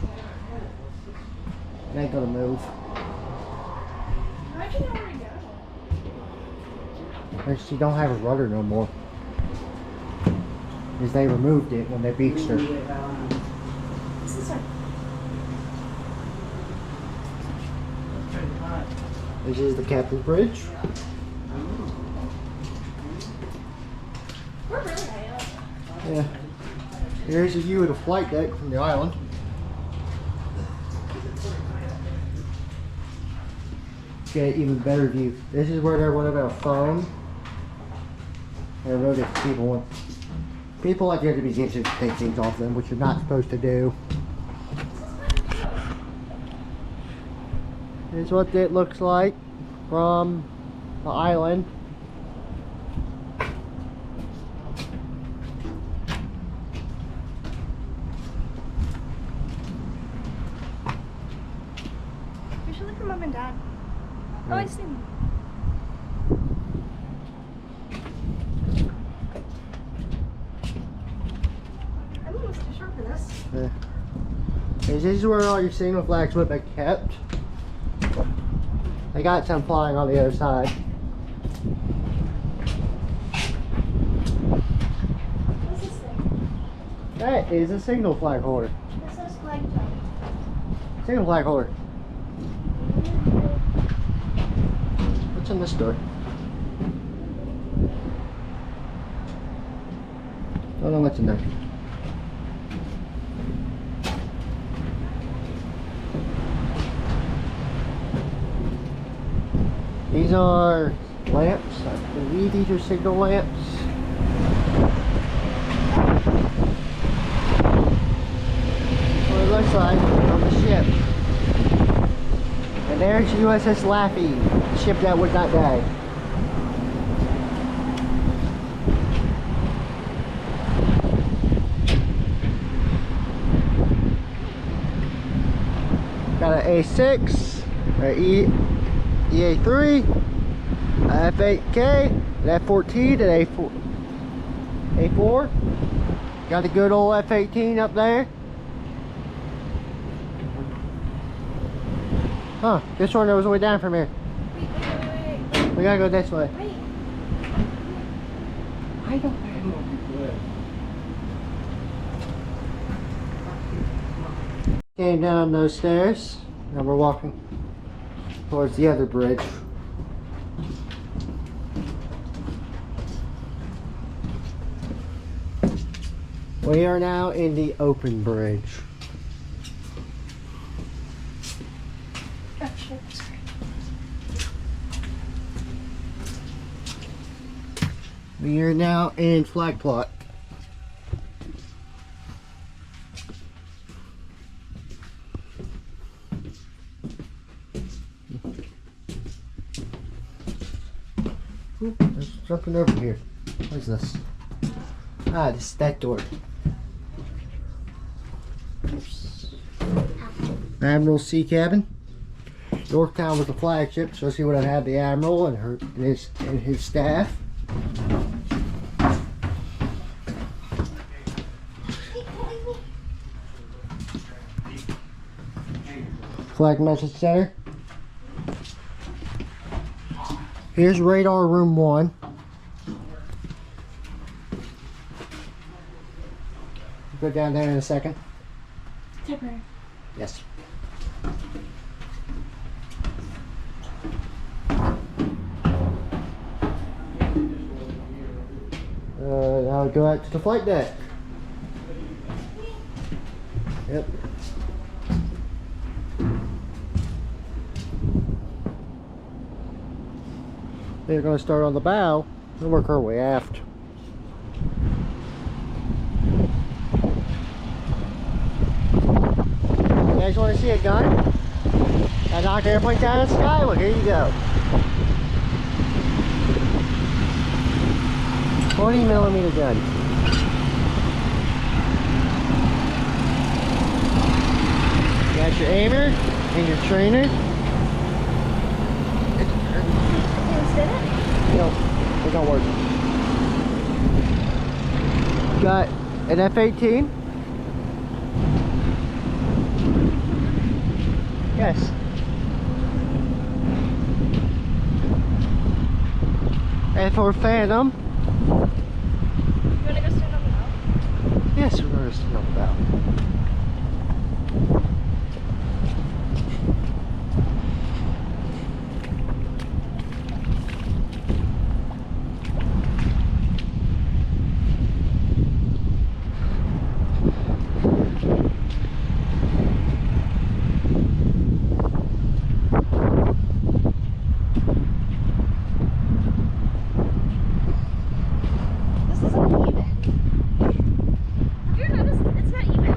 It ain't gonna move. How'd you know where to go? She don't have a rudder no more. Because they removed it when they beached her. This is our This is the captain's bridge. We're really high up. Yeah. Here's a view of the flight deck from the island. Get an even better view. This is where they would have a phone. They removed it for people like you to be getting to take things off them, which you're not supposed to do. Here's what it looks like from the island. We should look for Mom and Dad. Oh, I see them. I'm almost too short for this. This is where all your signal flags would have been kept. I got some flying on the other side. What's this thing? That is a signal flag holder. This says flag jump. Signal flag holder. What's in this door? Don't know what's in there. These are lamps. I believe these are signal lamps. That's what it looks like on the ship. And there's USS Laffey, the ship that would not die. A6, EA3, F8K, an F14, and A4. Got the good old F18 up there. Huh, this one goes way down from here. Wait. We gotta go this way. Wait. I don't know. Came down those stairs. Now we're walking towards the other bridge. We are now in the open bridge. Oh, shit, sorry. We are now in flag plot. Ooh, there's something over here. What is this? Ah, this is that door. Admiral Sea Cabin. Yorktown was the flagship, so she would have had the admiral and his staff. Flag message center. Here's radar room 1. Go down there in a second. Temporary. Yes. Now go out to the flight deck. Yep. They're going to start on the bow and work our way aft. You guys want to see a gun? I knocked airplanes out of the sky? Well, here you go. 20mm gun. You got your aimer and your trainer. No, it don't work. Got an F-18. Yes. And for Phantom. You want to go stand on the bow? Yes, we're going to stand on the bow. This isn't even. Have you noticed it's not even?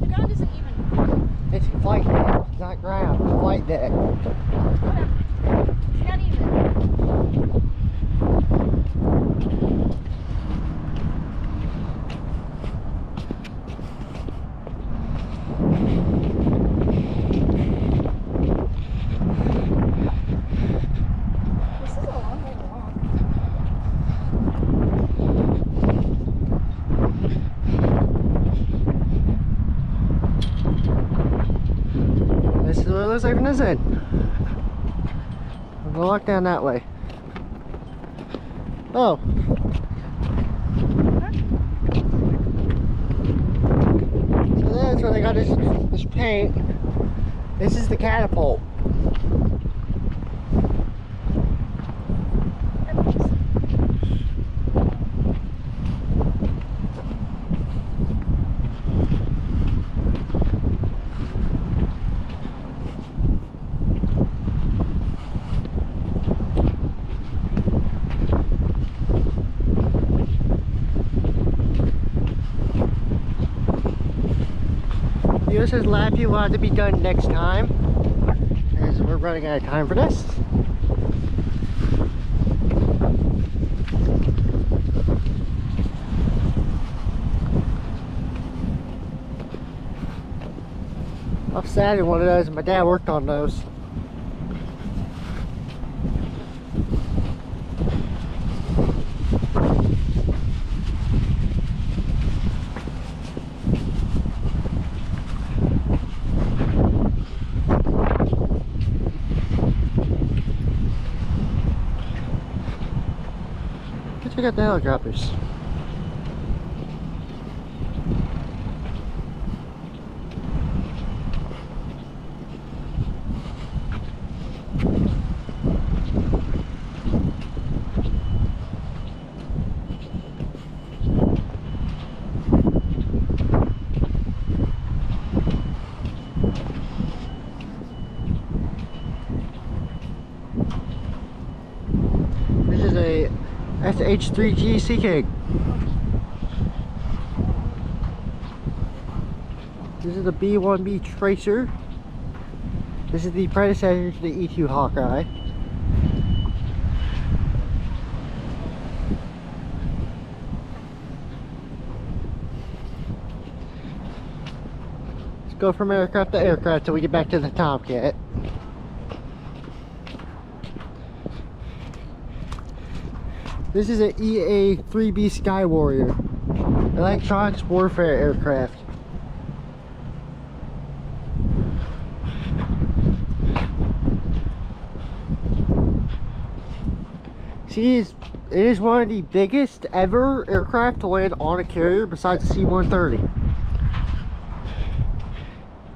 The ground isn't even. It's a flight deck, it's not ground, it's a flight deck. Whatever. It's not even. This is a long way to walk. This is what it looks like from this end. We'll walk down that way. Oh. So that's where they got this paint. This is the catapult. It says lap you will have to be done next time, as we're running out of time for this. Oops. sat in one of those, and my dad worked on those. Check out the helicopters. This is a SH-3G Sea King. This is the B-1B Tracer. This is the predecessor to the E-2 Hawkeye. Let's go from aircraft to aircraft till we get back to the Tomcat. This is an EA-3B Sky Warrior, electronics warfare aircraft. See, it is one of the biggest ever aircraft to land on a carrier besides the C-130.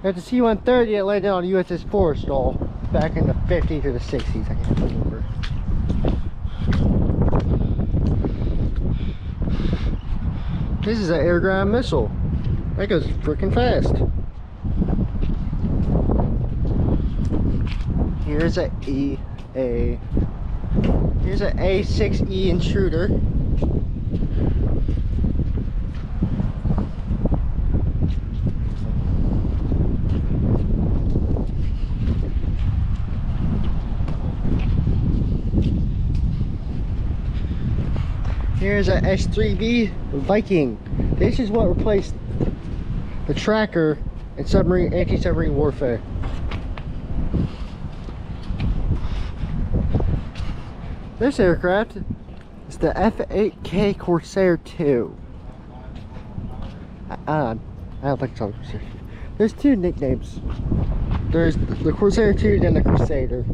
At the C-130, it landed on USS Forrestal back in the 50s or the 60s, I can't remember. This is an air ground missile. That goes freaking fast. Here's here's an A6E intruder. Here's a S3B Viking. This is what replaced the tracker in submarine anti-submarine warfare. This aircraft is the F-8K Corsair 2. I don't think it's on the Corsair. There's two nicknames. There's the Corsair 2 and the Crusader.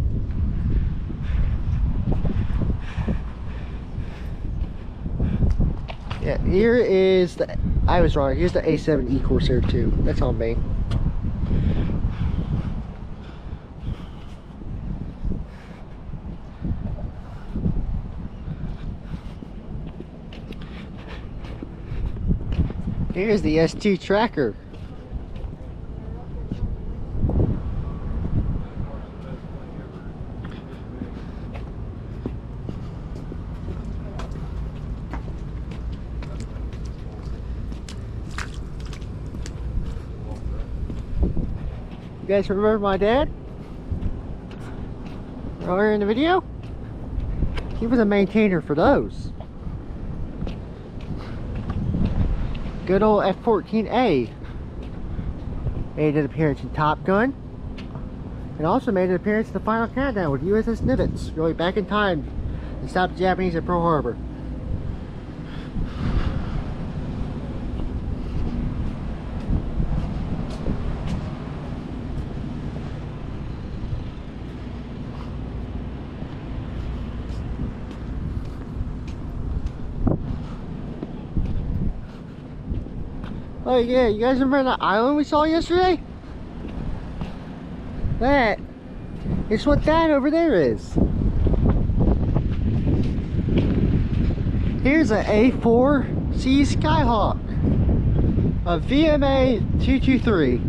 Yeah, here is the, I was wrong, here's the A7E Corsair 2. That's on me. Here's the S2 Tracker. You guys remember my dad? Earlier in the video? He was a maintainer for those. Good old F-14A. Made an appearance in Top Gun. And also made an appearance in the Final Countdown with USS Nimitz, going back in time and stop the Japanese at Pearl Harbor. Oh yeah, you guys remember that island we saw yesterday? That is what that over there is. Here's an A4C Skyhawk, a VMA 223.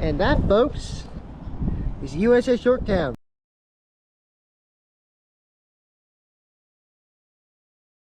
And that, folks, is USS Yorktown.